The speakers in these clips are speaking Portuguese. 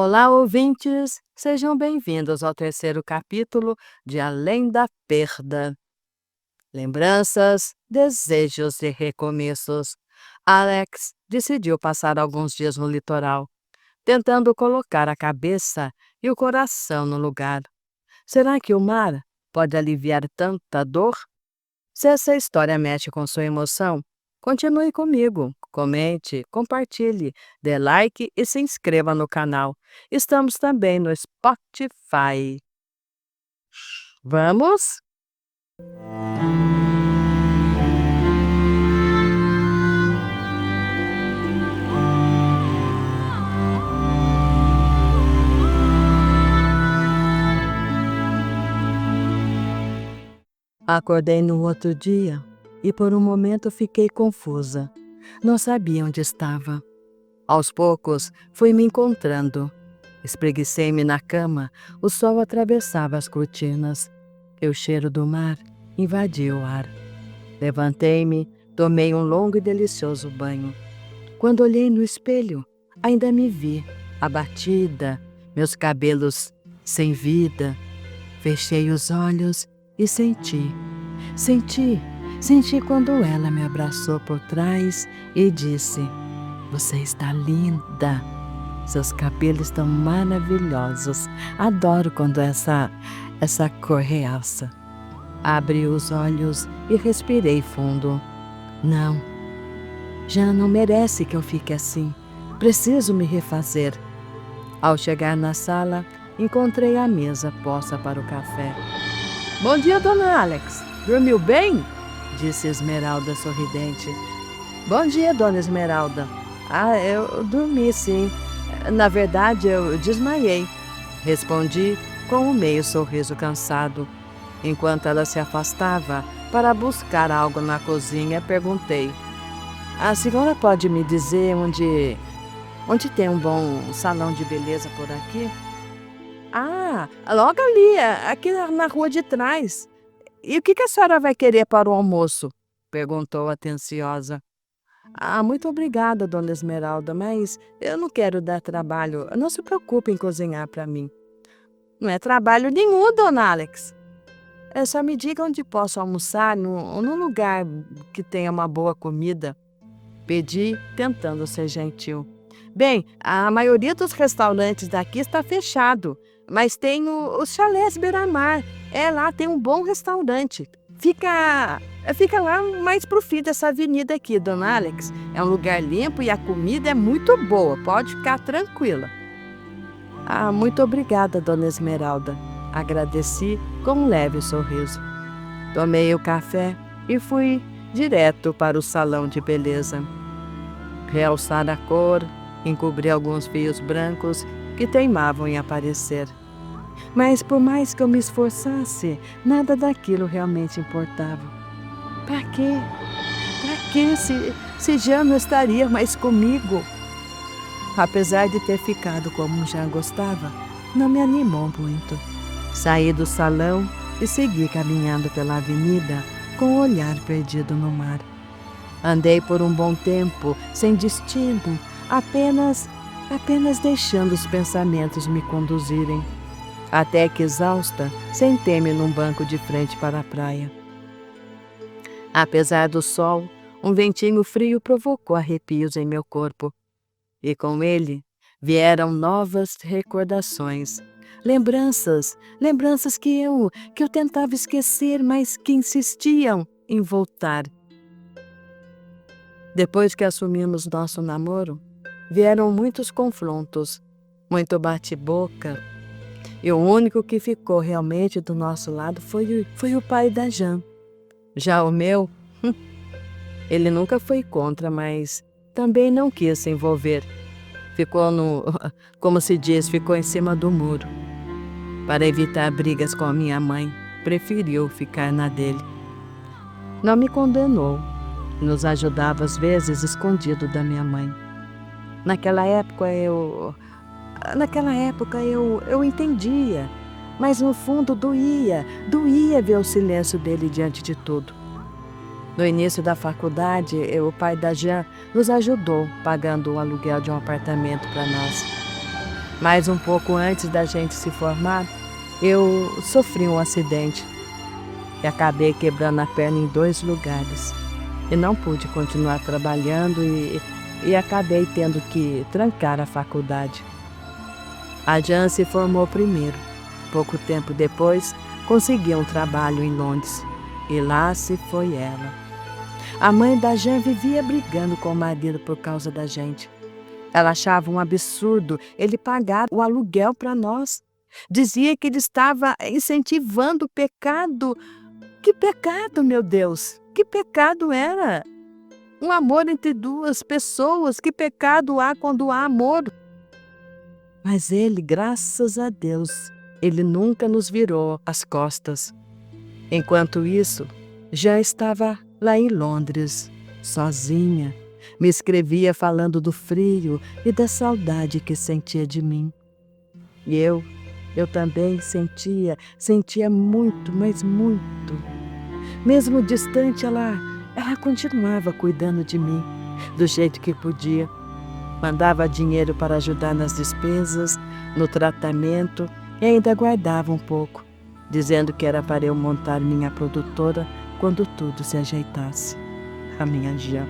Olá, ouvintes! Sejam bem-vindos ao terceiro capítulo de Além da Perda. Lembranças, desejos e recomeços. Alex decidiu passar alguns dias no litoral, tentando colocar a cabeça e o coração no lugar. Será que o mar pode aliviar tanta dor? Se essa história mexe com sua emoção, continue comigo. Comente, compartilhe, dê like e se inscreva no canal. Estamos também no Spotify. Vamos? Acordei no outro dia e por um momento fiquei confusa. Não sabia onde estava. Aos poucos, fui me encontrando. Espreguicei-me na cama, o sol atravessava as cortinas. E o cheiro do mar invadia o ar. Levantei-me, tomei um longo e delicioso banho. Quando olhei no espelho, ainda me vi, abatida, meus cabelos sem vida. Fechei os olhos e senti quando ela me abraçou por trás e disse: "Você está linda, seus cabelos estão maravilhosos, adoro quando essa cor realça." Abri os olhos e respirei fundo. Não, já não merece que eu fique assim, preciso me refazer. Ao chegar na sala, encontrei a mesa posta para o café. "Bom dia, dona Alex. Dormiu bem?" disse Esmeralda sorridente. "Bom dia, dona Esmeralda. Eu dormi sim. Na verdade, eu desmaiei", respondi com um meio sorriso cansado. Enquanto ela se afastava para buscar algo na cozinha, perguntei: "A senhora pode me dizer onde tem um bom salão de beleza por aqui?" Logo ali, aqui na rua de trás. "E o que a senhora vai querer para o almoço?" perguntou atenciosa. Muito obrigada, dona Esmeralda, mas eu não quero dar trabalho. Não se preocupe em cozinhar para mim." "Não é trabalho nenhum, dona Alex. Só me diga onde posso almoçar, num lugar que tenha uma boa comida", pedi, tentando ser gentil. "Bem, a maioria dos restaurantes daqui está fechado, mas tem os chalés beira-mar. Lá tem um bom restaurante. Fica lá mais pro fim dessa avenida aqui, dona Alex. É um lugar limpo e a comida é muito boa, pode ficar tranquila." Muito obrigada, dona Esmeralda. Agradeci com um leve sorriso. Tomei o café e fui direto para o salão de beleza. Realçar a cor, encobrir alguns fios brancos que teimavam em aparecer. Mas por mais que eu me esforçasse, nada daquilo realmente importava. Para quê? Para quê se já não estaria mais comigo? Apesar de ter ficado como já gostava, não me animou muito. Saí do salão e segui caminhando pela avenida com o olhar perdido no mar. Andei por um bom tempo, sem destino, apenas deixando os pensamentos me conduzirem. Até que, exausta, sentei-me num banco de frente para a praia. Apesar do sol, um ventinho frio provocou arrepios em meu corpo. E com ele vieram novas recordações, lembranças que eu tentava esquecer, mas que insistiam em voltar. Depois que assumimos nosso namoro, vieram muitos confrontos, muito bate-boca, e o único que ficou realmente do nosso lado foi o pai da Jan. Já o meu, ele nunca foi contra, mas também não quis se envolver. Ficou como se diz, ficou em cima do muro. Para evitar brigas com a minha mãe, preferiu ficar na dele. Não me condenou, nos ajudava às vezes escondido da minha mãe. Naquela época eu entendia, mas no fundo doía ver o silêncio dele diante de tudo. No início da faculdade, o pai da Jan nos ajudou, pagando o aluguel de um apartamento para nós. Mas um pouco antes da gente se formar, eu sofri um acidente e acabei quebrando a perna em 2 lugares. E não pude continuar trabalhando e acabei tendo que trancar a faculdade. A Jan se formou primeiro. Pouco tempo depois, consegui um trabalho em Londres. E lá se foi ela. A mãe da Jan vivia brigando com o marido por causa da gente. Ela achava um absurdo ele pagar o aluguel para nós. Dizia que ele estava incentivando o pecado. Que pecado, meu Deus! Que pecado era? Um amor entre 2 pessoas. Que pecado há quando há amor? Mas ele, graças a Deus, ele nunca nos virou as costas. Enquanto isso, já estava lá em Londres, sozinha. Me escrevia falando do frio e da saudade que sentia de mim. E eu também sentia muito, mas muito. Mesmo distante, ela continuava cuidando de mim, do jeito que podia. Mandava dinheiro para ajudar nas despesas, no tratamento e ainda guardava um pouco, dizendo que era para eu montar minha produtora quando tudo se ajeitasse. A minha Jean.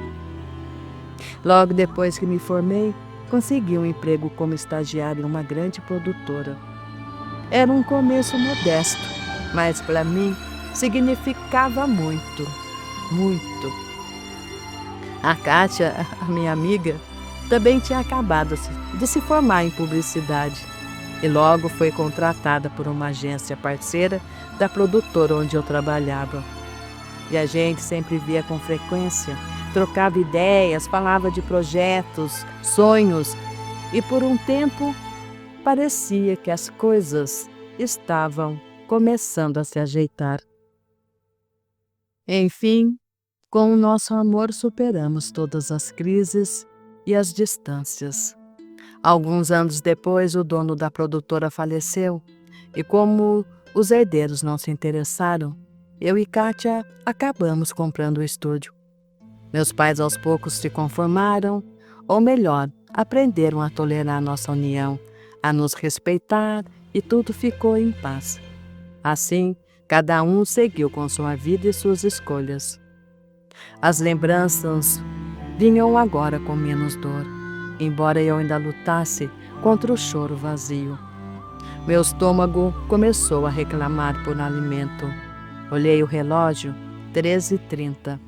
Logo depois que me formei, consegui um emprego como estagiário em uma grande produtora. Era um começo modesto, mas para mim significava muito, muito. A Kátia, a minha amiga, também tinha acabado de se formar em publicidade e logo foi contratada por uma agência parceira da produtora onde eu trabalhava. E a gente sempre via com frequência, trocava ideias, falava de projetos, sonhos, e por um tempo parecia que as coisas estavam começando a se ajeitar. Enfim, com o nosso amor superamos todas as crises e as distâncias. Alguns anos depois, o dono da produtora faleceu, e como os herdeiros não se interessaram, eu e Kátia acabamos comprando o estúdio. Meus pais aos poucos se conformaram, ou melhor, aprenderam a tolerar nossa união, a nos respeitar e tudo ficou em paz. Assim, cada um seguiu com sua vida e suas escolhas. As lembranças vinham agora com menos dor, embora eu ainda lutasse contra o choro vazio. Meu estômago começou a reclamar por alimento. Olhei o relógio, 13h30.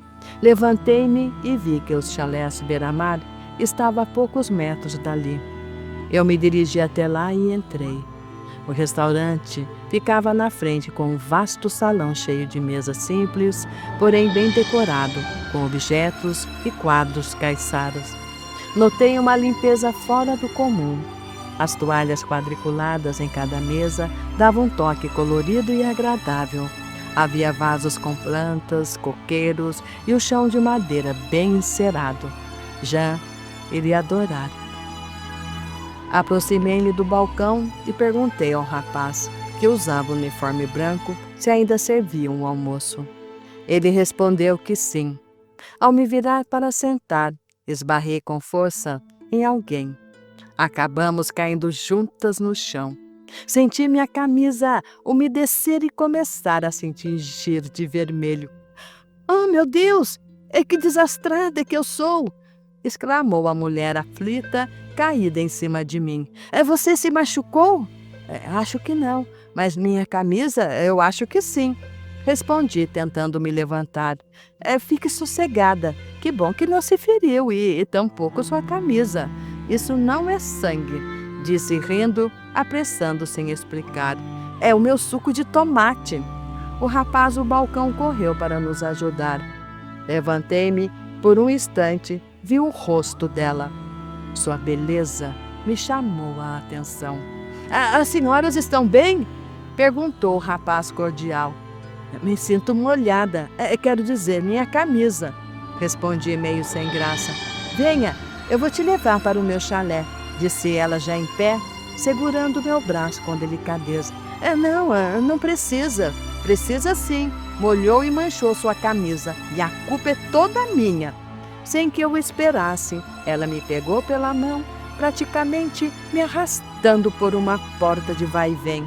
Levantei-me e vi que o chalés beira-mar estava a poucos metros dali. Eu me dirigi até lá e entrei. O restaurante ficava na frente com um vasto salão cheio de mesas simples, porém bem decorado, com objetos e quadros caiçaras. Notei uma limpeza fora do comum. As toalhas quadriculadas em cada mesa davam um toque colorido e agradável. Havia vasos com plantas, coqueiros e o chão de madeira bem encerado. Já iria adorar. Aproximei-me do balcão e perguntei ao rapaz, que usava o uniforme branco, se ainda servia um almoço. Ele respondeu que sim. Ao me virar para sentar, esbarrei com força em alguém. Acabamos caindo juntas no chão. Senti minha camisa umedecer e começar a se tingir de vermelho. "Oh, meu Deus! Que desastrada que eu sou!" exclamou a mulher aflita, caída em cima de mim. "Você se machucou?" "Acho que não, mas minha camisa, eu acho que sim", respondi, tentando me levantar. Fique sossegada. Que bom que não se feriu e tampouco sua camisa. Isso não é sangue", disse rindo, apressando-se em explicar. "É o meu suco de tomate." O rapaz do balcão correu para nos ajudar. Levantei-me, por um instante, vi o rosto dela. Sua beleza me chamou a atenção. As senhoras estão bem?" perguntou o rapaz cordial. "Me sinto molhada, quero dizer, minha camisa", respondi meio sem graça. "Venha, eu vou te levar para o meu chalé", disse ela já em pé, segurando meu braço com delicadeza. Não precisa." "Precisa sim, molhou e manchou sua camisa, e a culpa é toda minha." Sem que eu esperasse, ela me pegou pela mão praticamente me arrastando por uma porta de vai e vem.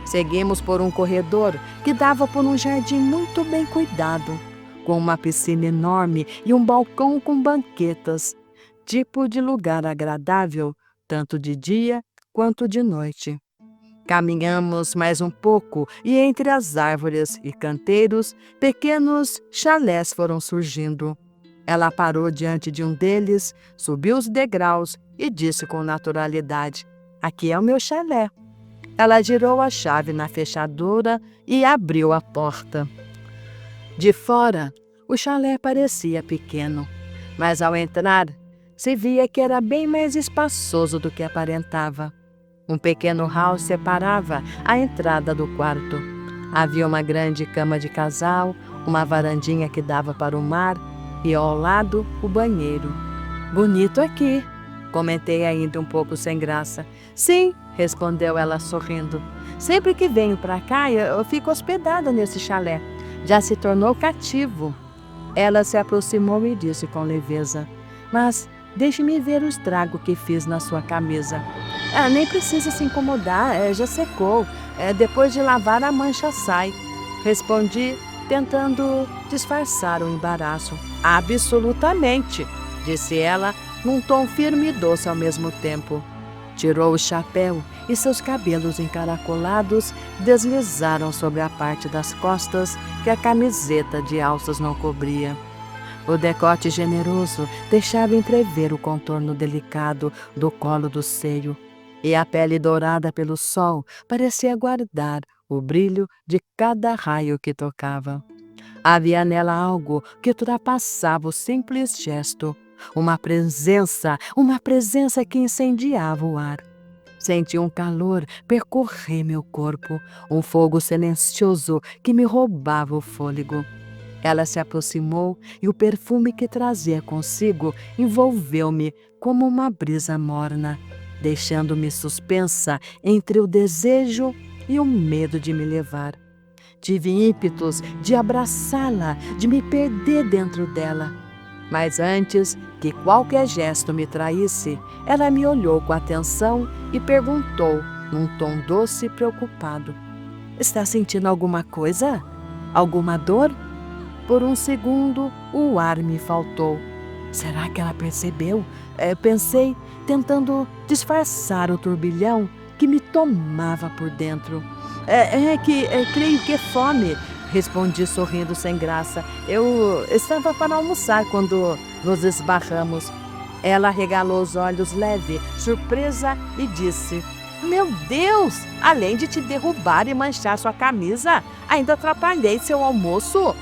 Seguimos por um corredor que dava por um jardim muito bem cuidado, com uma piscina enorme e um balcão com banquetas, tipo de lugar agradável, tanto de dia quanto de noite. Caminhamos mais um pouco e entre as árvores e canteiros, pequenos chalés foram surgindo. Ela parou diante de um deles, subiu os degraus e disse com naturalidade: "Aqui é o meu chalé." Ela girou a chave na fechadura e abriu a porta. De fora, o chalé parecia pequeno, mas ao entrar, se via que era bem mais espaçoso do que aparentava. Um pequeno hall separava a entrada do quarto. Havia uma grande cama de casal, uma varandinha que dava para o mar e ao lado o banheiro. "Bonito aqui", comentei ainda um pouco sem graça. "Sim", respondeu ela sorrindo. "Sempre que venho para cá eu fico hospedada nesse chalé. Já se tornou cativo." Ela se aproximou e disse com leveza: "Mas deixe-me ver o estrago que fiz na sua camisa." Nem precisa se incomodar, já secou. Depois de lavar a mancha sai." Respondi, tentando disfarçar o embaraço. "Absolutamente", disse ela, num tom firme e doce ao mesmo tempo. Tirou o chapéu e seus cabelos encaracolados deslizaram sobre a parte das costas que a camiseta de alças não cobria. O decote generoso deixava entrever o contorno delicado do colo do seio, e a pele dourada pelo sol parecia guardar o brilho de cada raio que tocava. Havia nela algo que ultrapassava o simples gesto, uma presença que incendiava o ar. Senti um calor percorrer meu corpo, um fogo silencioso que me roubava o fôlego. Ela se aproximou e o perfume que trazia consigo envolveu-me como uma brisa morna, deixando-me suspensa entre o desejo e o medo de me levar. Tive ímpetos de abraçá-la, de me perder dentro dela. Mas antes que qualquer gesto me traísse, ela me olhou com atenção e perguntou, num tom doce e preocupado: "Está sentindo alguma coisa? Alguma dor?" Por um segundo, o ar me faltou. Será que ela percebeu? Pensei, tentando disfarçar o turbilhão que me tomava por dentro. Creio que é fome", respondi sorrindo sem graça. "Eu estava para almoçar quando nos esbarramos." Ela regalou os olhos leve, surpresa, e disse: "Meu Deus! Além de te derrubar e manchar sua camisa, ainda atrapalhei seu almoço."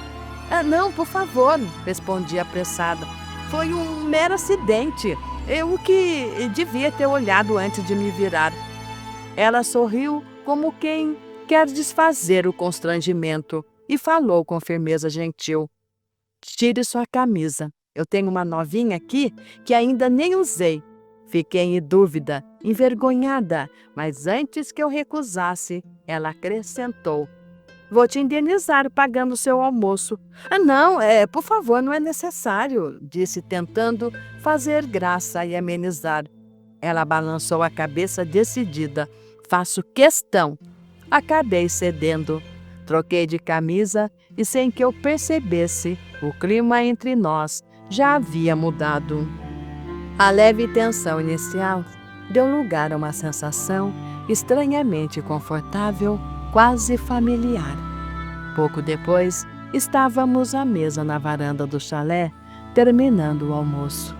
"Não, por favor", respondi apressada. "Foi um mero acidente. Eu que devia ter olhado antes de me virar." Ela sorriu como quem quer desfazer o constrangimento e falou com firmeza gentil: "Tire sua camisa. Eu tenho uma novinha aqui que ainda nem usei." Fiquei em dúvida, envergonhada, mas antes que eu recusasse, ela acrescentou: "Vou te indenizar pagando seu almoço." "Não, por favor, não é necessário", disse tentando fazer graça e amenizar. Ela balançou a cabeça decidida. "Faço questão." Acabei cedendo. Troquei de camisa e, sem que eu percebesse, o clima entre nós já havia mudado. A leve tensão inicial deu lugar a uma sensação estranhamente confortável, quase familiar. Pouco depois, estávamos à mesa na varanda do chalé, terminando o almoço.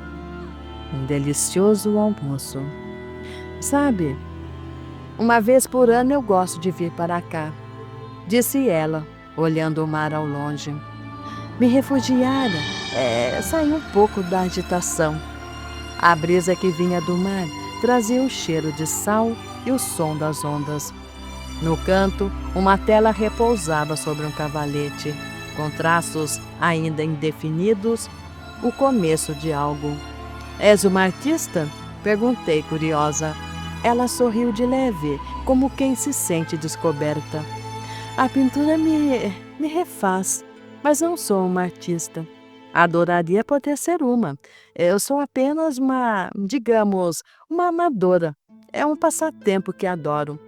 Um delicioso almoço. "Sabe, uma vez por ano eu gosto de vir para cá", disse ela, olhando o mar ao longe. Me refugiara, sair um pouco da agitação. A brisa que vinha do mar trazia o cheiro de sal e o som das ondas. No canto, uma tela repousava sobre um cavalete, com traços ainda indefinidos, o começo de algo. "És uma artista?" perguntei, curiosa. Ela sorriu de leve, como quem se sente descoberta. "A pintura me refaz, mas não sou uma artista." Adoraria poder ser uma. Eu sou apenas digamos, uma amadora. É um passatempo que adoro.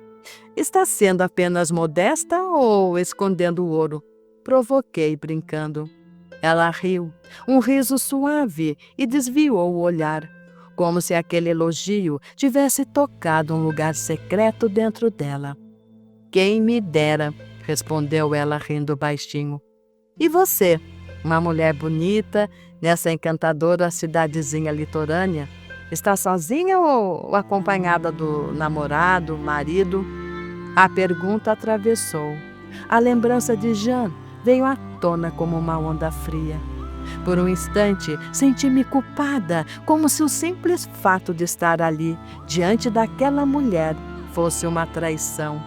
Está sendo apenas modesta ou escondendo o ouro? Provoquei, brincando. Ela riu, um riso suave, e desviou o olhar, como se aquele elogio tivesse tocado um lugar secreto dentro dela. Quem me dera, respondeu ela rindo baixinho. E você, uma mulher bonita, nessa encantadora cidadezinha litorânea, está sozinha ou acompanhada do namorado, marido? A pergunta atravessou. A lembrança de Jean veio à tona como uma onda fria. Por um instante, senti-me culpada, como se o simples fato de estar ali, diante daquela mulher, fosse uma traição.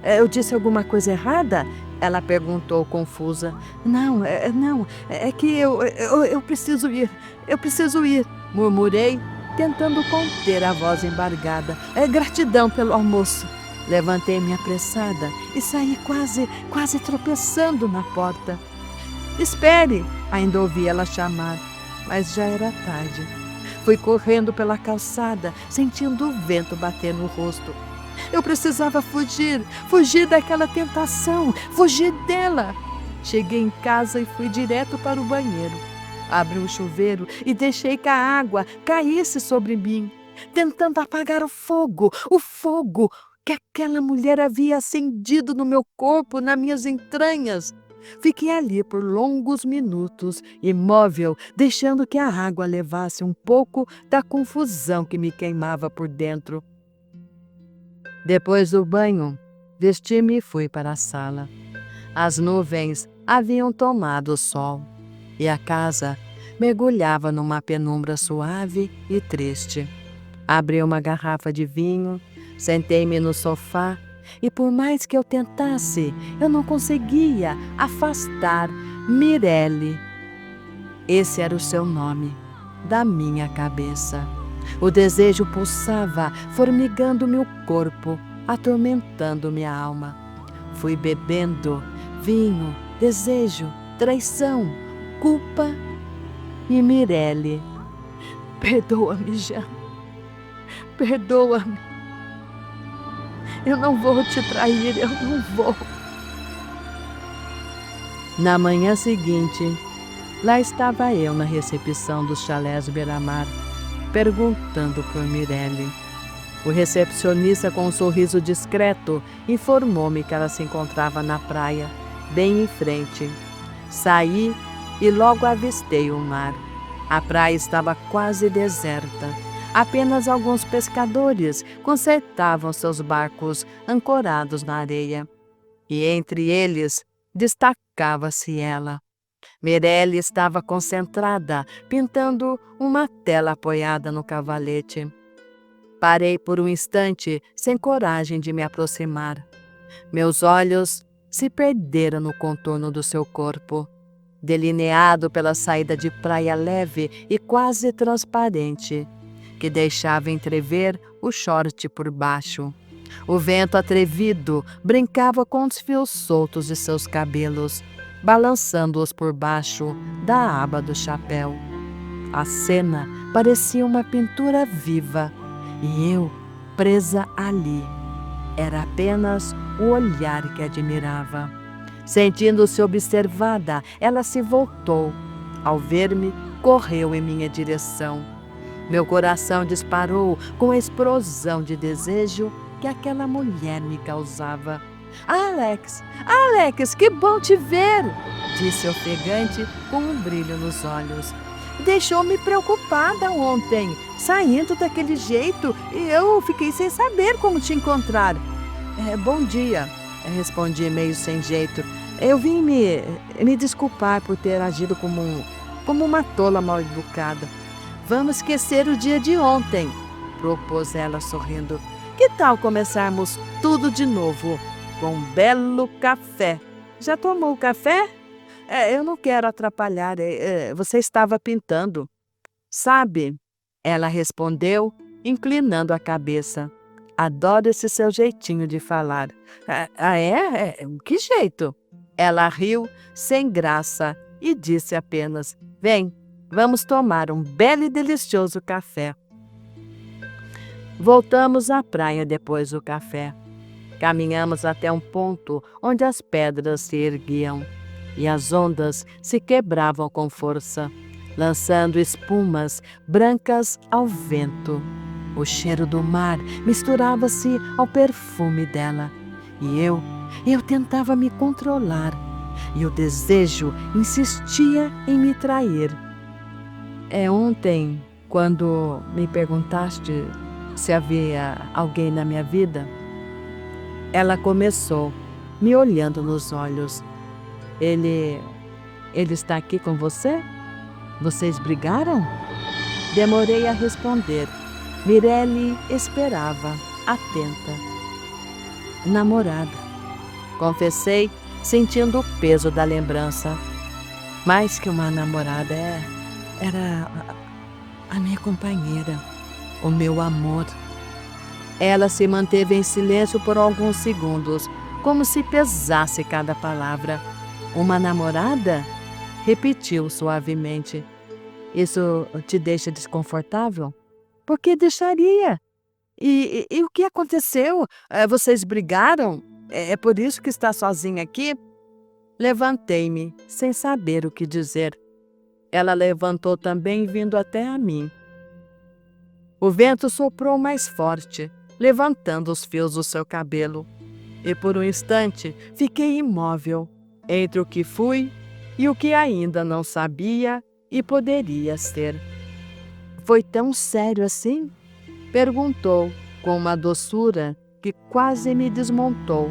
Eu disse alguma coisa errada? Ela perguntou, confusa. Não, não, é que eu preciso ir, murmurei, tentando conter a voz embargada. Gratidão pelo almoço. Levantei-me apressada e saí quase tropeçando na porta. Espere! Ainda ouvi ela chamar, mas já era tarde. Fui correndo pela calçada, sentindo o vento bater no rosto. Eu precisava fugir daquela tentação, fugir dela. Cheguei em casa e fui direto para o banheiro. Abri o chuveiro e deixei que a água caísse sobre mim, tentando apagar o fogo que aquela mulher havia acendido no meu corpo, nas minhas entranhas. Fiquei ali por longos minutos, imóvel, deixando que a água levasse um pouco da confusão que me queimava por dentro. Depois do banho, vesti-me e fui para a sala. As nuvens haviam tomado o sol e a casa mergulhava numa penumbra suave e triste. Abri uma garrafa de vinho, sentei-me no sofá e, por mais que eu tentasse, eu não conseguia afastar Mirelle. Esse era o seu nome, da minha cabeça. O desejo pulsava, formigando-me o corpo, atormentando minha alma. Fui bebendo vinho, desejo, traição, culpa e Mirelle. Perdoa-me, Jean. Perdoa-me. Eu não vou te trair, eu não vou. Na manhã seguinte, lá estava eu na recepção dos chalés beira-mar, perguntando por Mirelle. O recepcionista, com um sorriso discreto, informou-me que ela se encontrava na praia, bem em frente. Saí e logo avistei o mar. A praia estava quase deserta. Apenas alguns pescadores consertavam seus barcos ancorados na areia. E entre eles destacava-se ela. Mirelle estava concentrada, pintando uma tela apoiada no cavalete. Parei por um instante, sem coragem de me aproximar. Meus olhos se perderam no contorno do seu corpo, delineado pela saída de praia leve e quase transparente, que deixava entrever o short por baixo. O vento atrevido brincava com os fios soltos de seus cabelos, balançando-os por baixo da aba do chapéu. A cena parecia uma pintura viva, e eu, presa ali, era apenas o olhar que admirava. Sentindo-se observada, ela se voltou. Ao ver-me, correu em minha direção. Meu coração disparou com a explosão de desejo que aquela mulher me causava. Alex, que bom te ver! Disse ofegante com um brilho nos olhos. Deixou-me preocupada ontem, saindo daquele jeito, e eu fiquei sem saber como te encontrar. Bom dia, respondi meio sem jeito. Eu vim me desculpar por ter agido como uma tola mal educada. Vamos esquecer o dia de ontem, propôs ela sorrindo. Que tal começarmos tudo de novo, com um belo café? Já tomou café? Eu não quero atrapalhar, você estava pintando. Sabe, ela respondeu, inclinando a cabeça. Adoro esse seu jeitinho de falar. Que jeito? Ela riu, sem graça, e disse apenas, Vem, vamos tomar um belo e delicioso café. Voltamos à praia depois do café. Caminhamos até um ponto onde as pedras se erguiam e as ondas se quebravam com força, lançando espumas brancas ao vento. O cheiro do mar misturava-se ao perfume dela e eu tentava me controlar e o desejo insistia em me trair. Ontem, quando me perguntaste se havia alguém na minha vida, ela começou, me olhando nos olhos. Ele está aqui com você? Vocês brigaram? Demorei a responder. Mirelle esperava, atenta. Namorada, confessei, sentindo o peso da lembrança. Mais que uma namorada, era a minha companheira, o meu amor. Ela se manteve em silêncio por alguns segundos, como se pesasse cada palavra. Uma namorada? Repetiu suavemente. Isso te deixa desconfortável? Por que deixaria? E o que aconteceu? Vocês brigaram? É por isso que está sozinha aqui? Levantei-me, sem saber o que dizer. Ela levantou também, vindo até a mim. O vento soprou mais forte, levantando os fios do seu cabelo. E por um instante fiquei imóvel, entre o que fui e o que ainda não sabia e poderia ser. Foi tão sério assim? Perguntou, com uma doçura que quase me desmontou.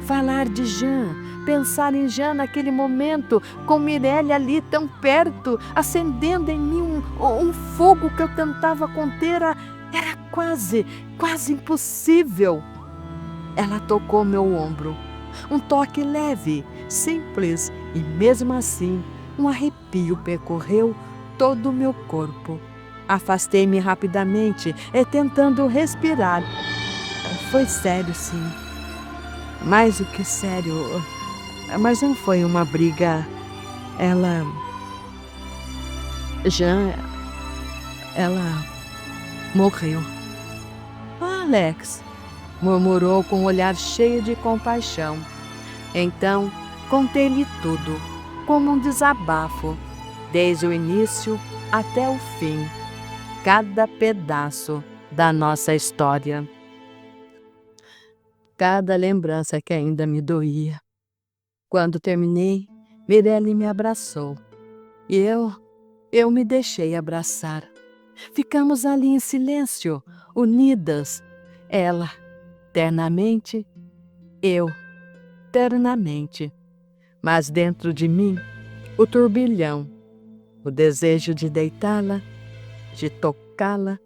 Falar de Jean, pensar em Jean naquele momento, com Mirelle ali tão perto, acendendo em mim um fogo que eu tentava conter, era quase impossível. Ela tocou meu ombro. Um toque leve, simples, e mesmo assim, um arrepio percorreu todo o meu corpo. Afastei-me rapidamente, tentando respirar. Foi sério, sim. Mais do que sério, mas não foi uma briga. Jean, ela morreu. Alex, murmurou com um olhar cheio de compaixão. Então, contei-lhe tudo, como um desabafo, desde o início até o fim, cada pedaço da nossa história. Cada lembrança que ainda me doía. Quando terminei, Mirelle me abraçou e eu me deixei abraçar. Ficamos ali em silêncio, unidas, ela ternamente, eu ternamente. Mas dentro de mim, o turbilhão, o desejo de deitá-la, de tocá-la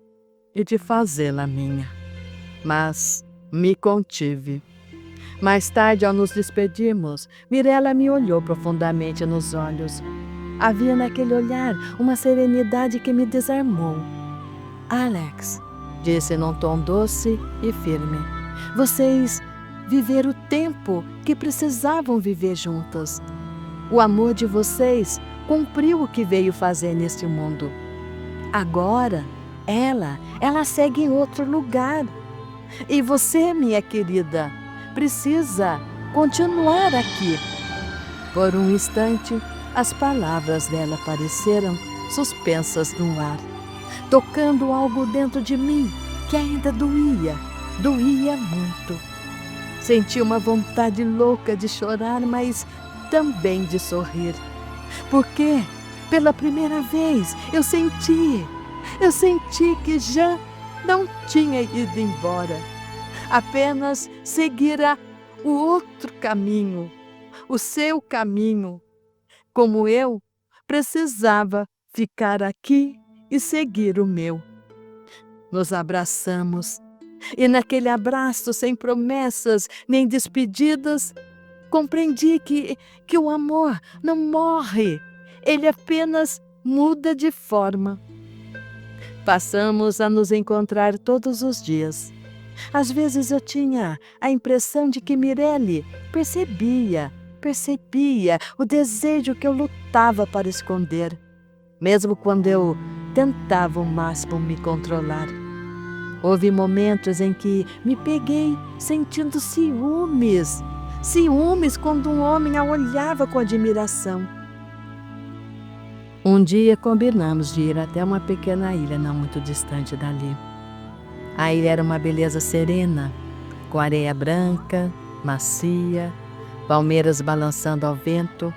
e de fazê-la minha. Mas me contive. Mais tarde, ao nos despedirmos, Mirella me olhou profundamente nos olhos. Havia naquele olhar uma serenidade que me desarmou. Alex, disse num tom doce e firme, vocês viveram o tempo que precisavam viver juntas. O amor de vocês cumpriu o que veio fazer neste mundo. Agora, ela segue em outro lugar. E você, minha querida, precisa continuar aqui. Por um instante, as palavras dela pareceram suspensas no ar, tocando algo dentro de mim que ainda doía muito. Senti uma vontade louca de chorar, mas também de sorrir. Porque, pela primeira vez, eu senti que Jean não tinha ido embora. Apenas seguira o outro caminho, o seu caminho. Como eu, precisava ficar aqui e seguir o meu. Nos abraçamos, e naquele abraço sem promessas nem despedidas, compreendi que o amor não morre, ele apenas muda de forma. Passamos a nos encontrar todos os dias. Às vezes eu tinha a impressão de que Mirelle percebia o desejo que eu lutava para esconder. mesmo quando eu tentava ao máximo me controlar. Houve momentos em que me peguei sentindo ciúmes. Ciúmes quando um homem a olhava com admiração. Um dia combinamos de ir até uma pequena ilha não muito distante dali. A ilha era uma beleza serena, com areia branca, macia, palmeiras balançando ao vento,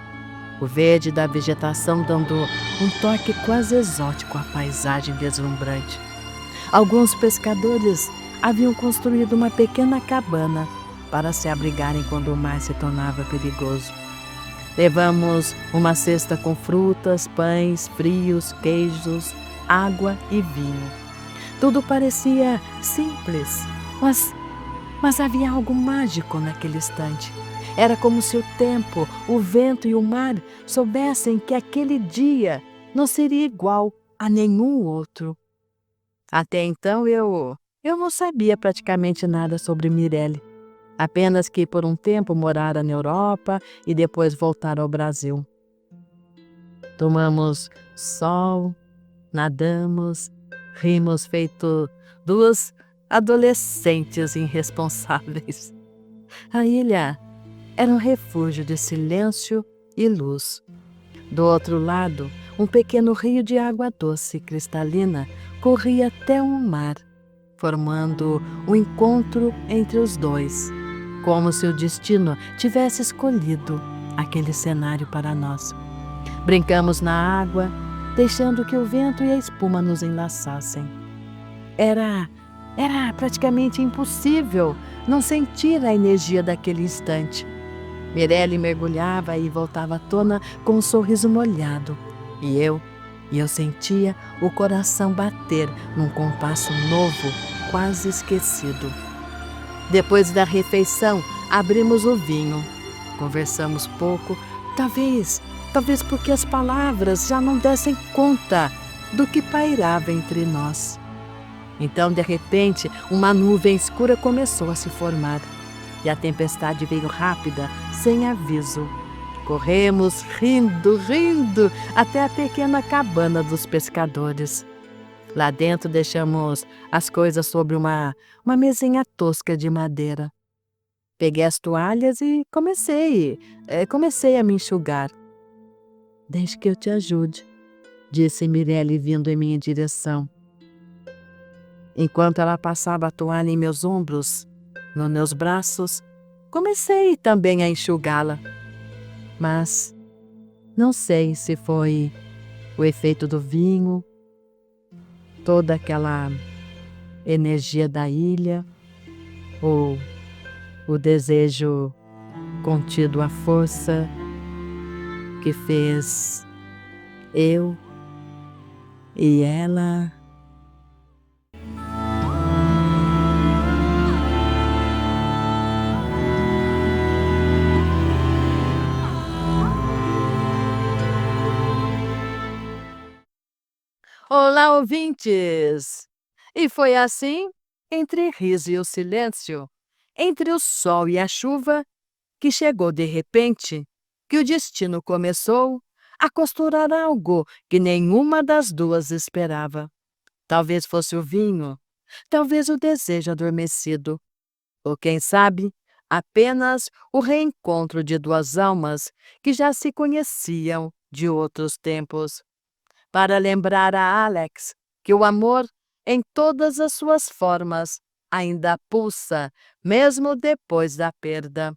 o verde da vegetação dando um toque quase exótico à paisagem deslumbrante. Alguns pescadores haviam construído uma pequena cabana para se abrigarem quando o mar se tornava perigoso. Levamos uma cesta com frutas, pães, frios, queijos, água e vinho. Tudo parecia simples, mas havia algo mágico naquele instante. Era como se o tempo, o vento e o mar soubessem que aquele dia não seria igual a nenhum outro. Até então eu não sabia praticamente nada sobre Mirelle. Apenas que por um tempo morara na Europa e depois voltara ao Brasil. Tomamos sol, nadamos, rimos feito duas adolescentes irresponsáveis. A ilha era um refúgio de silêncio e luz. Do outro lado, um pequeno rio de água doce e cristalina corria até o mar, formando um encontro entre os dois, como se o destino tivesse escolhido aquele cenário para nós. Brincamos na água, deixando que o vento e a espuma nos enlaçassem. Era praticamente impossível não sentir a energia daquele instante. Mirelle mergulhava e voltava à tona com um sorriso molhado. E eu sentia o coração bater num compasso novo, quase esquecido. Depois da refeição, abrimos o vinho. Conversamos pouco, talvez porque as palavras já não dessem conta do que pairava entre nós. Então, de repente, uma nuvem escura começou a se formar. E a tempestade veio rápida, sem aviso. Corremos, rindo, até a pequena cabana dos pescadores. Lá dentro deixamos as coisas sobre uma mesinha tosca de madeira. Peguei as toalhas e comecei a me enxugar. "Deixe que eu te ajude", disse Mirelle vindo em minha direção. Enquanto ela passava a toalha em meus ombros, nos meus braços, comecei também a enxugá-la. Mas não sei se foi o efeito do vinho, toda aquela energia da ilha, ou o desejo contido à força que fez eu e ela. Olá, ouvintes! E foi assim, entre riso e o silêncio, entre o sol e a chuva, que chegou de repente, que o destino começou a costurar algo que nenhuma das duas esperava. Talvez fosse o vinho, talvez o desejo adormecido, ou quem sabe, apenas o reencontro de duas almas que já se conheciam de outros tempos. Para lembrar a Alex que o amor, em todas as suas formas, ainda pulsa, mesmo depois da perda.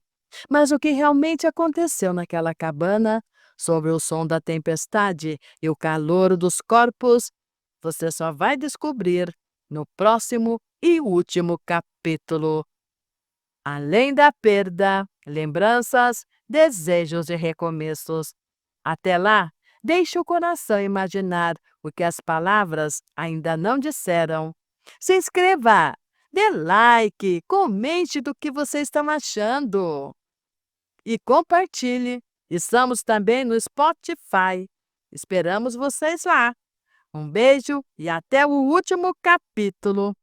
Mas o que realmente aconteceu naquela cabana, sob o som da tempestade e o calor dos corpos, você só vai descobrir no próximo e último capítulo. Além da perda, lembranças, desejos e recomeços. Até lá, deixe o coração imaginar o que as palavras ainda não disseram. Se inscreva, dê like, comente do que vocês estão achando. E compartilhe. Estamos também no Spotify. Esperamos vocês lá. Um beijo e até o último capítulo.